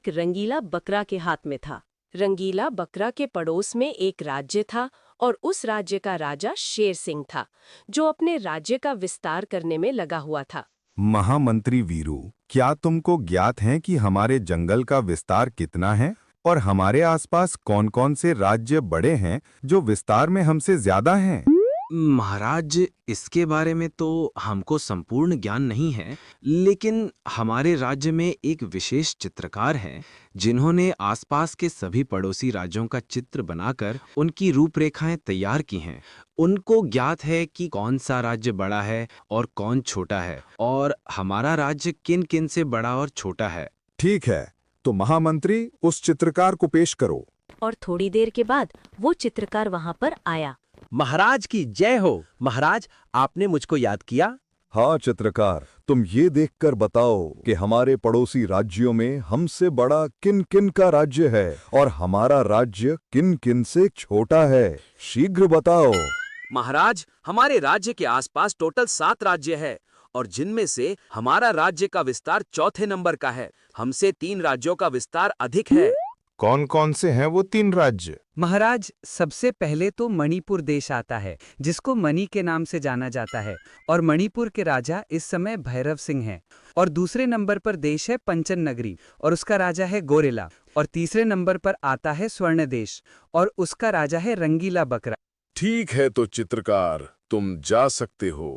एक रंगीला बकरा के हाथ में था। रंगीला बकरा के पड़ोस में एक राज्य था और उस राज्य का राजा शेर सिंह था, जो अपने राज्य का विस्तार करने में लगा हुआ था। महामंत्री वीरू, क्या तुमको ज्ञात है कि हमारे जंगल का विस्तार कितना है और हमारे आसपास कौन-कौन से राज्य बड़े हैं जो विस्तार में हमसे ज्यादा हैं? महाराज, इसके बारे में तो हमको संपूर्ण ज्ञान नहीं है, लेकिन हमारे राज्य में एक विशेष चित्रकार हैं जिन्होंने आसपास के सभी पड़ोसी राज्यों का चित्र बनाकर उनकी रूपरेखाएं तैयार की हैं। उनको ज्ञात है कि कौन सा राज्य बड़ा है और कौन छोटा है, और हमारा राज्य किन किन से बड़ा और छोटा है। ठीक है, तो महामंत्री उस चित्रकार को पेश करो। और थोड़ी देर के बाद वो चित्रकार वहां पर आया। महाराज की जय हो। महाराज, आपने मुझको याद किया। हाँ चित्रकार, तुम ये देखकर बताओ कि हमारे पड़ोसी राज्यों में हमसे बड़ा किन किन का राज्य है और हमारा राज्य किन किन से छोटा है। शीघ्र बताओ। महाराज, हमारे राज्य के आसपास टोटल 7 राज्य है और जिनमें से हमारा राज्य का विस्तार चौथे नंबर का है। हमसे 3 राज्यों का विस्तार अधिक है। कौन कौन से हैं वो 3 राज्य? महाराज, सबसे पहले तो मणिपुर देश आता है, जिसको मणि के नाम से जाना जाता है, और मणिपुर के राजा इस समय भैरव सिंह हैं। और दूसरे नंबर पर देश है पंचन नगरी और उसका राजा है गोरेला। और तीसरे नंबर पर आता है स्वर्ण देश और उसका राजा है रंगीला बकरा। ठीक है, तो चित्रकार तुम जा सकते हो।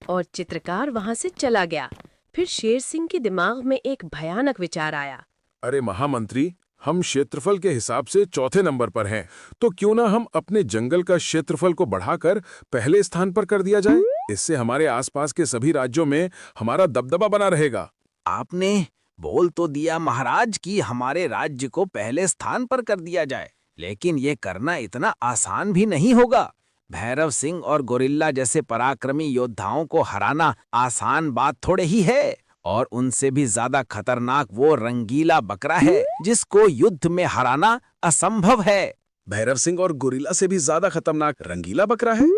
और चित्रकार वहां से चला गया। फिर शेर सिंह के दिमाग में एक भयानक विचार आया। अरे महामंत्री, हम क्षेत्रफल के हिसाब से चौथे नंबर पर हैं, तो क्यों ना हम अपने जंगल का क्षेत्रफल को बढ़ाकर पहले स्थान पर कर दिया जाए। इससे हमारे आसपास के सभी राज्यों में हमारा दबदबा बना रहेगा। आपने बोल तो दिया महाराज कि हमारे राज्य को पहले स्थान पर कर दिया जाए, लेकिन ये करना इतना आसान भी नहीं होगा। भैरव सिंह और गोरिल्ला जैसे पराक्रमी योद्धाओं को हराना आसान बात थोड़े ही है, और उनसे भी ज्यादा खतरनाक वो रंगीला बकरा है जिसको युद्ध में हराना असंभव है। भैरव सिंह और गोरिल्ला से भी ज्यादा खतरनाक रंगीला बकरा है?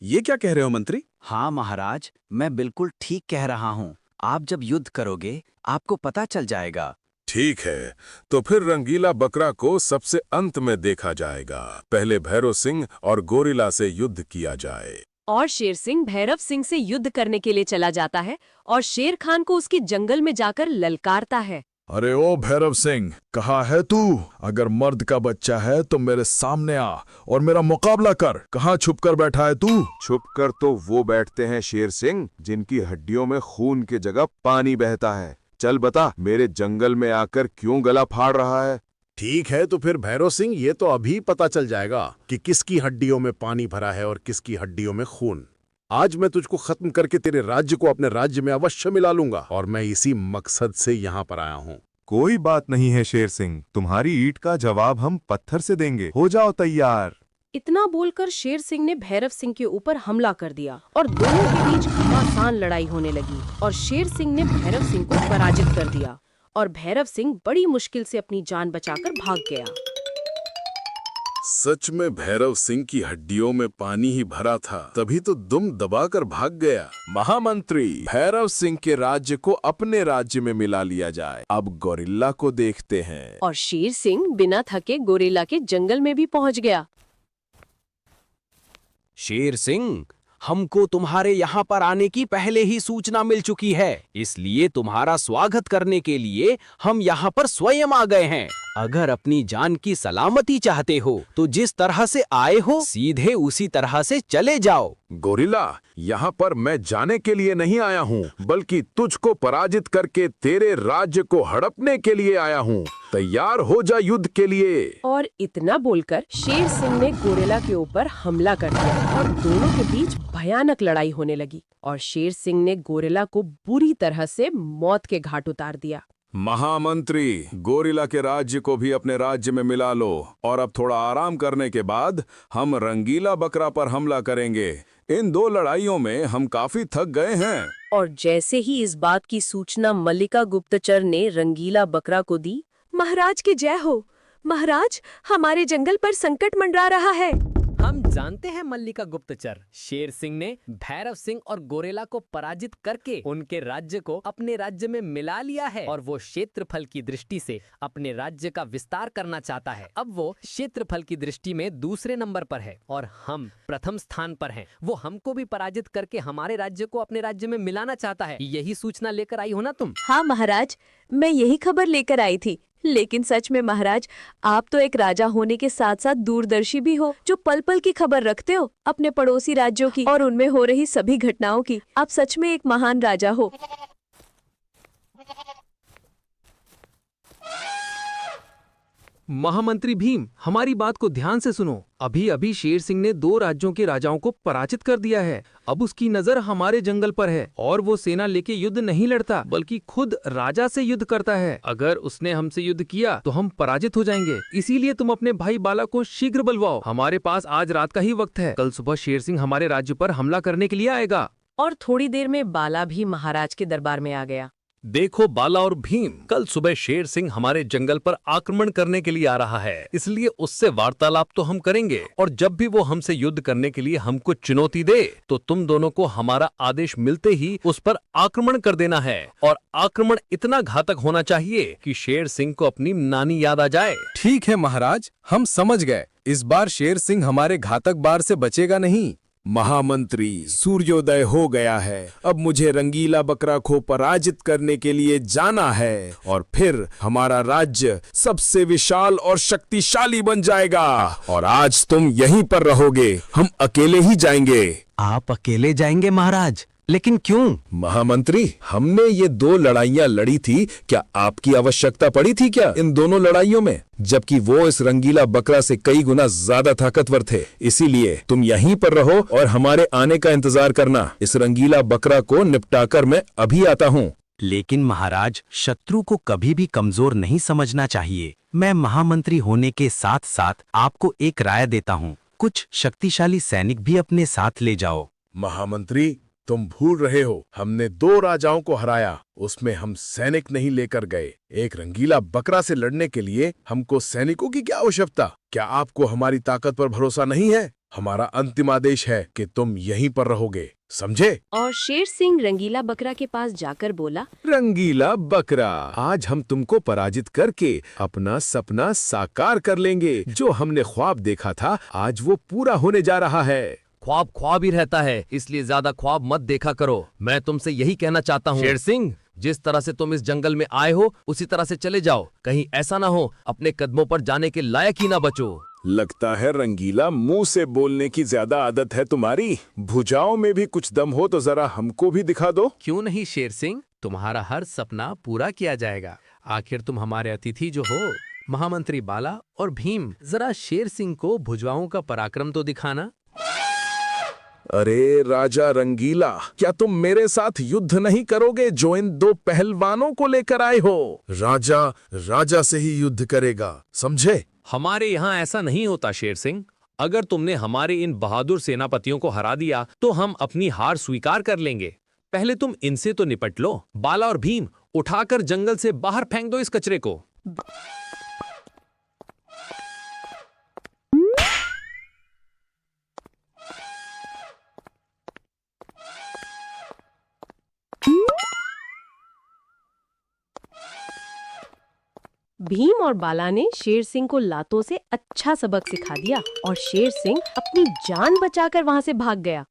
ये क्या कह रहे हो मंत्री? हाँ महाराज, मैं बिल्कुल ठीक कह रहा हूँ। आप जब युद्ध करोगे आपको पता चल जाएगा। ठीक है, तो फिर रंगीला बकरा को सबसे अंत में देखा जाएगा। पहले भैरव सिंह और गोरिल्ला से युद्ध किया जाए। और शेर सिंह भैरव सिंह से युद्ध करने के लिए चला जाता है और शेर खान को उसके जंगल में जाकर ललकारता है। अरे ओ भैरव सिंह, कहाँ है तू? अगर मर्द का बच्चा है तो मेरे सामने आ और मेरा मुकाबला कर। कहाँ छुप कर बैठा है तू? छुपकर तो वो बैठते हैं शेर सिंह जिनकी हड्डियों में खून की जगह पानी बहता है। चल बता, मेरे जंगल में आकर क्यों गला फाड़ रहा है? ठीक है, तो फिर भैरव सिंह, ये तो अभी पता चल जाएगा कि किसकी हड्डियों में पानी भरा है और किसकी हड्डियों में खून। आज मैं तुझको खत्म करके तेरे राज्य को अपने राज्य में अवश्य मिला लूंगा, और मैं इसी मकसद से यहाँ पर आया हूँ। कोई बात नहीं है शेर सिंह, तुम्हारी ईंट का जवाब हम पत्थर से देंगे। हो जाओ तैयार। इतना बोलकर शेर सिंह ने भैरव सिंह के ऊपर हमला कर दिया और दोनों के बीच घमासान लड़ाई होने लगी और शेर सिंह ने भैरव सिंह को पराजित कर दिया और भैरव सिंह बड़ी मुश्किल से अपनी जान बचाकर भाग गया। सच में भैरव सिंह की हड्डियों में पानी ही भरा था, तभी तो दुम दबाकर भाग गया। महामंत्री, भैरव सिंह के राज्य को अपने राज्य में मिला लिया जाए। अब गोरिल्ला को देखते हैं। और शेर सिंह बिना थके गोरिल्ला के जंगल में भी पहुंच गया। शेर सिंह, हमको तुम्हारे यहाँ पर आने की पहले ही सूचना मिल चुकी है, इसलिए तुम्हारा स्वागत करने के लिए हम यहाँ पर स्वयं आ गए हैं। अगर अपनी जान की सलामती चाहते हो तो जिस तरह से आए हो सीधे उसी तरह से चले जाओ। गोरिल्ला, यहाँ पर मैं जाने के लिए नहीं आया हूँ, बल्कि तुझको पराजित करके तेरे राज्य को हड़पने के लिए आया हूँ। तैयार हो जा युद्ध के लिए। और इतना बोलकर शेर सिंह ने गोरिल्ला के ऊपर हमला कर दिया और दोनों के बीच भयानक लड़ाई होने लगी और शेर सिंह ने गोरिल्ला को बुरी तरह से मौत के घाट उतार दिया। महामंत्री, गोरिल्ला के राज्य को भी अपने राज्य में मिला लो और अब थोड़ा आराम करने के बाद हम रंगीला बकरा पर हमला करेंगे। इन 2 लड़ाइयों में हम काफी थक गए हैं। और जैसे ही इस बात की सूचना मल्लिका गुप्तचर ने रंगीला बकरा को दी, महाराज की जय हो। महाराज, हमारे जंगल पर संकट मंडरा रहा है। हम जानते हैं मल्लिका गुप्तचर, शेर सिंह ने भैरव सिंह और गोरेला को पराजित करके उनके राज्य को अपने राज्य में मिला लिया है और वो क्षेत्रफल की दृष्टि से अपने राज्य का विस्तार करना चाहता है। अब वो क्षेत्रफल की दृष्टि में दूसरे नंबर पर है और हम प्रथम स्थान पर हैं। वो हमको भी पराजित करके हमारे राज्य को अपने राज्य में मिलाना चाहता है। यही सूचना लेकर आई हो ना तुम? हाँ महाराज, मैं यही खबर लेकर आई थी। लेकिन सच में महाराज, आप तो एक राजा होने के साथ साथ दूरदर्शी भी हो, जो पल पल की खबर रखते हो अपने पड़ोसी राज्यों की और उनमें हो रही सभी घटनाओं की। आप सच में एक महान राजा हो। महामंत्री भीम, हमारी बात को ध्यान से सुनो। अभी अभी शेर सिंह ने 2 राज्यों के राजाओं को पराजित कर दिया है। अब उसकी नजर हमारे जंगल पर है और वो सेना लेके युद्ध नहीं लड़ता, बल्कि खुद राजा से युद्ध करता है। अगर उसने हमसे युद्ध किया तो हम पराजित हो जाएंगे। इसीलिए तुम अपने भाई बाला को शीघ्र बुलवाओ। हमारे पास आज रात का ही वक्त है। कल सुबह शेर सिंह हमारे राज्य पर हमला करने के लिए आएगा। और थोड़ी देर में बाला भी महाराज के दरबार में आ गया। देखो बाला और भीम, कल सुबह शेर सिंह हमारे जंगल पर आक्रमण करने के लिए आ रहा है, इसलिए उससे वार्तालाप तो हम करेंगे और जब भी वो हमसे युद्ध करने के लिए हमको चुनौती दे तो तुम दोनों को हमारा आदेश मिलते ही उस पर आक्रमण कर देना है। और आक्रमण इतना घातक होना चाहिए कि शेर सिंह को अपनी नानी याद आ जाए। ठीक है महाराज, हम समझ गए। इस बार शेर सिंह हमारे घातक बार से बचेगा नहीं। महामंत्री, सूर्योदय हो गया है। अब मुझे रंगीला बकरा को पराजित करने के लिए जाना है और फिर हमारा राज्य सबसे विशाल और शक्तिशाली बन जाएगा। और आज तुम यहीं पर रहोगे, हम अकेले ही जाएंगे। आप अकेले जाएंगे महाराज? लेकिन क्यों? महामंत्री, हमने ये 2 लड़ाइयां लड़ी थी, क्या आपकी आवश्यकता पड़ी थी क्या इन दोनों लड़ाइयों में? जबकि वो इस रंगीला बकरा से कई गुना ज्यादा ताकतवर थे। इसीलिए तुम यहीं पर रहो और हमारे आने का इंतजार करना। इस रंगीला बकरा को निपटाकर मैं अभी आता हूँ। लेकिन महाराज, शत्रु को कभी भी कमजोर नहीं समझना चाहिए। मैं महामंत्री होने के साथ साथ आपको एक राय देता हूँ, कुछ शक्तिशाली सैनिक भी अपने साथ ले जाओ। महामंत्री, तुम भूल रहे हो, हमने 2 राजाओं को हराया, उसमें हम सैनिक नहीं लेकर गए। एक रंगीला बकरा से लड़ने के लिए हमको सैनिकों की क्या आवश्यकता? क्या आपको हमारी ताकत पर भरोसा नहीं है? हमारा अंतिम आदेश है कि तुम यहीं पर रहोगे, समझे? और शेर सिंह रंगीला बकरा के पास जाकर बोला, रंगीला बकरा, आज हम तुमको पराजित करके अपना सपना साकार कर लेंगे। जो हमने ख्वाब देखा था, आज वो पूरा होने जा रहा है। ख्वाब ख्वाब ही रहता है, इसलिए ज्यादा ख्वाब मत देखा करो। मैं तुमसे यही कहना चाहता हूँ। शेर सिंह, जिस तरह से तुम इस जंगल में आए हो उसी तरह से चले जाओ। कहीं ऐसा ना हो अपने कदमों पर जाने के लायक ही ना बचो। लगता है रंगीला, मुंह से बोलने की ज्यादा आदत है तुम्हारी। भुजाओं में भी कुछ दम हो तो जरा हमको भी दिखा दो। क्यों नहीं शेर सिंह, तुम्हारा हर सपना पूरा किया जाएगा। आखिर तुम हमारे अतिथि जो हो। महामंत्री बाला और भीम, जरा शेर सिंह को भुजवाओं का पराक्रम तो दिखाना। अरे राजा रंगीला, क्या तुम मेरे साथ युद्ध नहीं करोगे जो इन 2 पहलवानों को लेकर आए हो? राजा राजा से ही युद्ध करेगा, समझे? हमारे यहाँ ऐसा नहीं होता शेर सिंह। अगर तुमने हमारे इन बहादुर सेनापतियों को हरा दिया तो हम अपनी हार स्वीकार कर लेंगे। पहले तुम इनसे तो निपट लो। बाला और भीम, उठाकर जंगल से बाहर फेंक दो इस कचरे को। भीम और बाला ने शेर सिंह को लातों से अच्छा सबक सिखा दिया और शेर सिंह अपनी जान बचाकर वहां से भाग गया।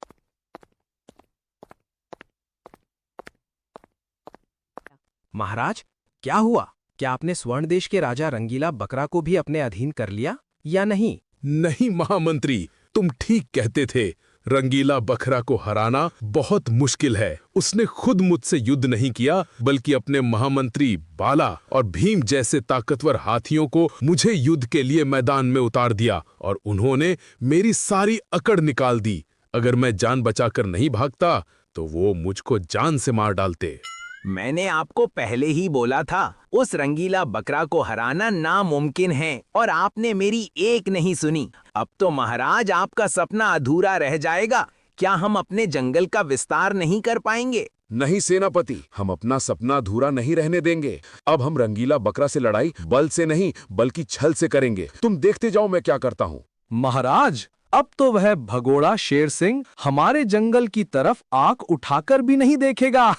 महाराज, क्या हुआ? क्या आपने स्वर्ण देश के राजा रंगीला बकरा को भी अपने अधीन कर लिया या नहीं? नहीं महामंत्री, तुम ठीक कहते थे। रंगीला बकरा को हराना बहुत मुश्किल है। उसने खुद मुझसे युद्ध नहीं किया, बल्कि अपने महामंत्री बाला और भीम जैसे ताकतवर हाथियों को मुझे युद्ध के लिए मैदान में उतार दिया और उन्होंने मेरी सारी अकड़ निकाल दी। अगर मैं जान बचाकर नहीं भागता तो वो मुझको जान से मार डालते। मैंने आपको पहले ही बोला था, उस रंगीला बकरा को हराना नामुमकिन है और आपने मेरी एक नहीं सुनी। अब तो महाराज आपका सपना अधूरा रह जाएगा। क्या हम अपने जंगल का विस्तार नहीं कर पाएंगे? नहीं सेनापति, हम अपना सपना अधूरा नहीं रहने देंगे। अब हम रंगीला बकरा से लड़ाई बल से नहीं बल्कि छल से करेंगे। तुम देखते जाओ मैं क्या करता हूँ। महाराज, अब तो वह भगोड़ा शेर सिंह हमारे जंगल की तरफ आंख उठाकर भी नहीं देखेगा।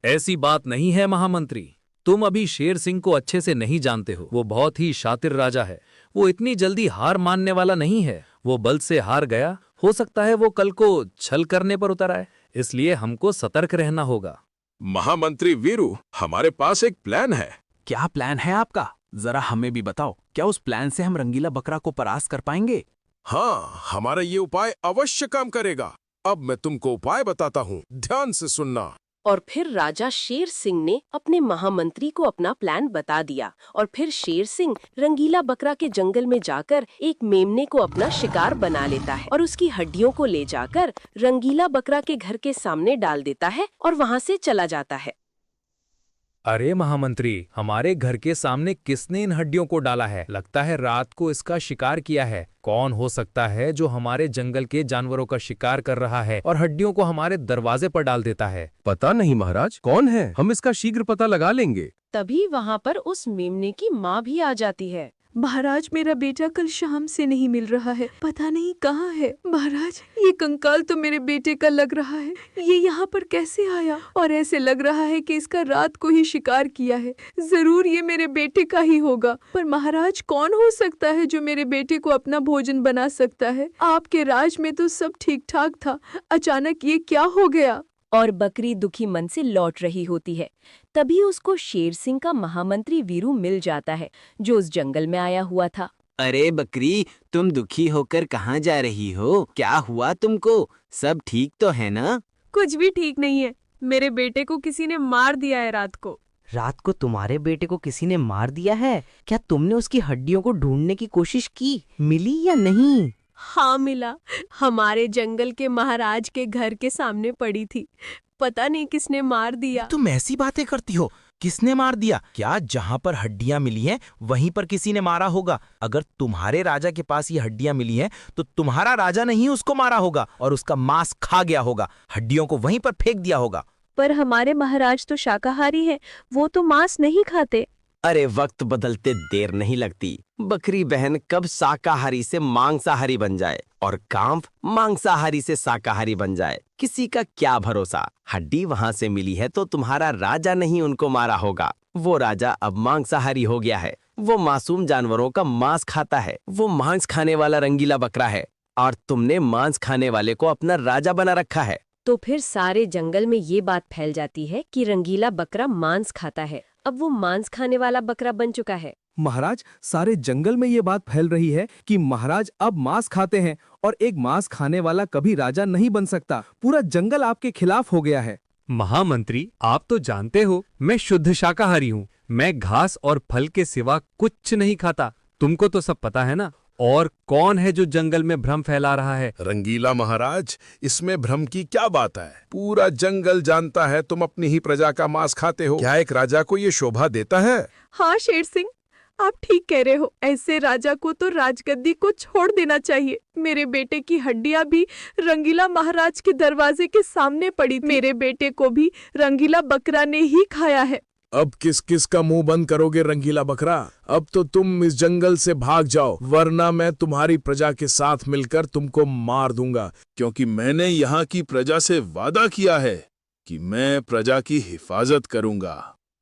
ऐसी बात नहीं है महामंत्री, तुम अभी शेर सिंह को अच्छे से नहीं जानते हो। वो बहुत ही शातिर राजा है, वो इतनी जल्दी हार मानने वाला नहीं है। वो बल से हार गया, हो सकता है वो कल को छल करने पर उतर आए, इसलिए हमको सतर्क रहना होगा। महामंत्री वीरू, हमारे पास एक प्लान है। क्या प्लान है आपका? जरा हमें भी बताओ। क्या उस प्लान से हम रंगीला बकरा को परास्त कर पाएंगे? हाँ, हमारा ये उपाय अवश्य काम करेगा। अब मैं तुमको उपाय बताता हूँ, ध्यान से सुनना। और फिर राजा शेर सिंह ने अपने महामंत्री को अपना प्लान बता दिया और फिर शेर सिंह रंगीला बकरा के जंगल में जाकर एक मेमने को अपना शिकार बना लेता है और उसकी हड्डियों को ले जाकर रंगीला बकरा के घर के सामने डाल देता है और वहाँ से चला जाता है। अरे महामंत्री, हमारे घर के सामने किसने इन हड्डियों को डाला है? लगता है रात को इसका शिकार किया है। कौन हो सकता है जो हमारे जंगल के जानवरों का शिकार कर रहा है और हड्डियों को हमारे दरवाजे पर डाल देता है? पता नहीं महाराज, कौन है? हम इसका शीघ्र पता लगा लेंगे। तभी वहाँ पर उस मेमने की माँ भी आ जाती है। महाराज, मेरा बेटा कल शाम से नहीं मिल रहा है, पता नहीं कहाँ है। महाराज, ये कंकाल तो मेरे बेटे का लग रहा है, ये यहाँ पर कैसे आया? और ऐसे लग रहा है कि इसका रात को ही शिकार किया है। जरूर ये मेरे बेटे का ही होगा। पर महाराज, कौन हो सकता है जो मेरे बेटे को अपना भोजन बना सकता है? आपके राज में तो सब ठीक ठाक था, अचानक ये क्या हो गया? और बकरी दुखी मन से लौट रही होती है। तभी उसको शेर सिंह का महामंत्री वीरू मिल जाता है, जो उस जंगल में आया हुआ था। अरे बकरी, तुम दुखी होकर कहाँ जा रही हो? क्या हुआ तुमको? सब ठीक तो है ना? कुछ भी ठीक नहीं है, मेरे बेटे को किसी ने मार दिया है रात को। रात को तुम्हारे बेटे को किसी ने मार दिया है? क्या तुमने उसकी हड्डियों को ढूंढने की कोशिश की? मिली या नहीं? हाँ मिला, हमारे जंगल के महाराज के घर के सामने पड़ी थी। पता नहीं किसने मार दिया। तुम ऐसी बातें करती हो? किसने मार दिया? क्या जहाँ पर हड्डियाँ मिली हैं वहीं पर किसी ने मारा होगा? अगर तुम्हारे राजा के पास ये हड्डियाँ मिली हैं तो तुम्हारा राजा ने ही उसको मारा होगा और उसका मांस खा गया होगा, हड्डियों को वहीं पर फेंक दिया होगा। पर हमारे महाराज तो शाकाहारी हैं, वो तो मांस नहीं खाते। अरे वक्त बदलते देर नहीं लगती। बकरी बहन कब शाकाहारी से मांसाहारी बन जाए और कांव मांसाहारी से शाकाहारी बन जाए, किसी का क्या भरोसा। हड्डी वहां से मिली है तो तुम्हारा राजा नहीं उनको मारा होगा। वो राजा अब मांसाहारी हो गया है, वो मासूम जानवरों का मांस खाता है। वो मांस खाने वाला रंगीला बकरा है और तुमने मांस खाने वाले को अपना राजा बना रखा है। तो फिर सारे जंगल में ये बात फैल जाती है कि रंगीला बकरा मांस खाता है। अब वो मांस खाने वाला बकरा बन चुका है। महाराज, सारे जंगल में ये बात फैल रही है कि महाराज अब मांस खाते हैं और एक मांस खाने वाला कभी राजा नहीं बन सकता। पूरा जंगल आपके खिलाफ हो गया है। महामंत्री, आप तो जानते हो मैं शुद्ध शाकाहारी हूँ। मैं घास और फल के सिवा कुछ नहीं खाता। तुमको तो सब पता है ना। और कौन है जो जंगल में भ्रम फैला रहा है? रंगीला महाराज, इसमें भ्रम की क्या बात है? पूरा जंगल जानता है तुम अपनी ही प्रजा का मांस खाते हो। क्या एक राजा को ये शोभा देता है? हाँ शेर सिंह, आप ठीक कह रहे हो। ऐसे राजा को तो राजगद्दी को छोड़ देना चाहिए। मेरे बेटे की हड्डियां भी रंगीला महाराज के दरवाजे के सामने पड़ी थी। मेरे बेटे को भी रंगीला बकरा ने ही खाया है। अब किस किस का मुंह बंद करोगे रंगीला बकरा? अब तो तुम इस जंगल से भाग जाओ, वरना मैं तुम्हारी प्रजा के साथ मिलकर तुमको मार दूंगा। क्योंकि मैंने यहाँ की प्रजा से वादा किया है कि मैं प्रजा की हिफाजत करूंगा,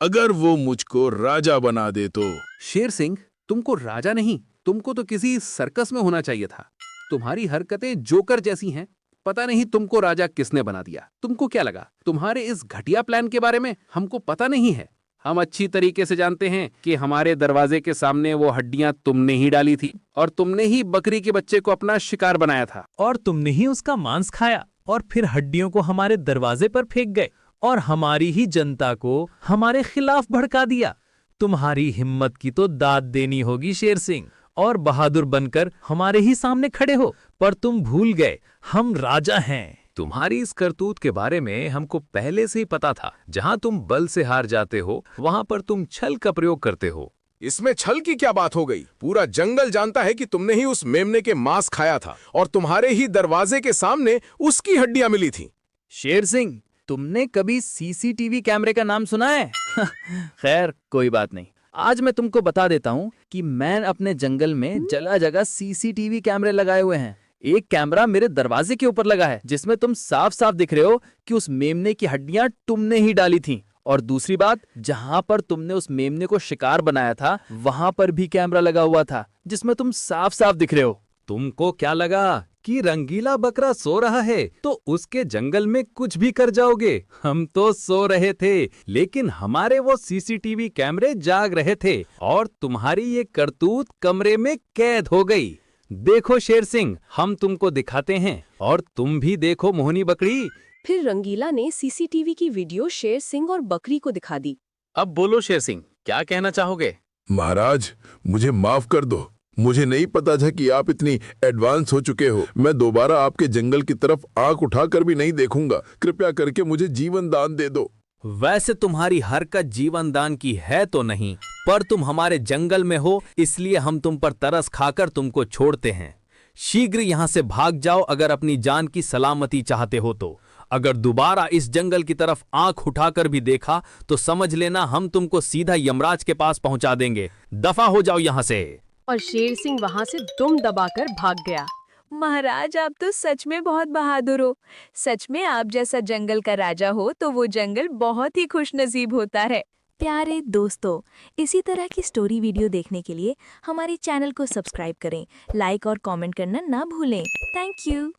अगर वो मुझको राजा बना दे तो। शेर सिंह, तुमको राजा नहीं, तुमको तो किसी सर्कस में होना चाहिए था। तुम्हारी हरकतें जोकर जैसी हैं। पता नहीं तुमको राजा किसने बना दिया। तुमको क्या लगा तुम्हारे इस घटिया प्लान के बारे में हमको पता नहीं है? हम अच्छी तरीके से जानते हैं कि हमारे दरवाजे के सामने वो हड्डियां तुमने ही डाली थी और तुमने ही बकरी के बच्चे को अपना शिकार बनाया था। और तुमने ही उसका मांस खाया और फिर हड्डियों को हमारे दरवाजे पर फेंक गए और हमारी ही जनता को हमारे खिलाफ भड़का दिया। तुम्हारी हिम्मत की तो दाद देनी होगी शेर सिंह, और बहादुर बनकर हमारे ही सामने खड़े हो। पर तुम भूल गए हम राजा हैं। तुम्हारी इस करतूत के बारे में हमको पहले से ही पता था। जहां तुम बल से हार जाते हो वहां पर तुम छल का प्रयोग करते हो। इसमें छल की क्या बात हो गई? पूरा जंगल जानता है कि तुमने ही उस मेमने के मांस खाया था और तुम्हारे ही दरवाजे के सामने उसकी हड्डियां मिली थी। शेर सिंह, तुमने कभी सीसीटीवी कैमरे का नाम सुना है? खैर कोई बात नहीं। आज मैं तुमको बता देता हूँ कि मैं अपने जंगल में जगह जगह सीसीटीवी कैमरे लगाए हुए हैं। एक कैमरा मेरे दरवाजे के ऊपर लगा है जिसमें तुम साफ साफ दिख रहे हो कि उस मेमने की हड्डियां तुमने ही डाली थीं। और दूसरी बात, जहां पर तुमने उस मेमने को शिकार बनाया था वहां पर भी कैमरा लगा हुआ था जिसमें तुम साफ साफ दिख रहे हो। तुमको क्या लगा कि रंगीला बकरा सो रहा है तो उसके जंगल में कुछ भी कर जाओगे? हम तो सो रहे थे, लेकिन हमारे वो सीसीटीवी कैमरे जाग रहे थे और तुम्हारी ये करतूत कमरे में कैद हो गई। देखो शेर सिंह, हम तुमको दिखाते हैं और तुम भी देखो मोहनी बकरी। फिर रंगीला ने सीसीटीवी की वीडियो शेर सिंह और बकरी को दिखा दी। अब बोलो शेर सिंह, क्या कहना चाहोगे? महाराज, मुझे माफ कर दो। मुझे नहीं पता था कि आप इतनी एडवांस हो चुके हो। मैं दोबारा आपके जंगल की तरफ आंख उठाकर भी नहीं देखूंगा। कृपया करके मुझे जीवन दान दे दो। वैसे तुम्हारी हरकत जीवन दान की है तो नहीं, पर तुम हमारे जंगल में हो इसलिए हम तुम पर तरस खाकर तुमको छोड़ते हैं। शीघ्र यहाँ से भाग जाओ अगर अपनी जान की सलामती चाहते हो तो। अगर दोबारा इस जंगल की तरफ आंख उठाकर भी देखा तो समझ लेना हम तुमको सीधा यमराज के पास पहुंचा देंगे। दफा हो जाओ यहाँ से। और शेर सिंह वहां से दुम दबाकर भाग गया। महाराज, आप तो सच में बहुत बहादुर हो। सच में आप जैसा जंगल का राजा हो तो वो जंगल बहुत ही खुशनसीब होता है। प्यारे दोस्तों, इसी तरह की स्टोरी वीडियो देखने के लिए हमारे चैनल को सब्सक्राइब करें, लाइक और कमेंट करना ना भूलें। Thank you.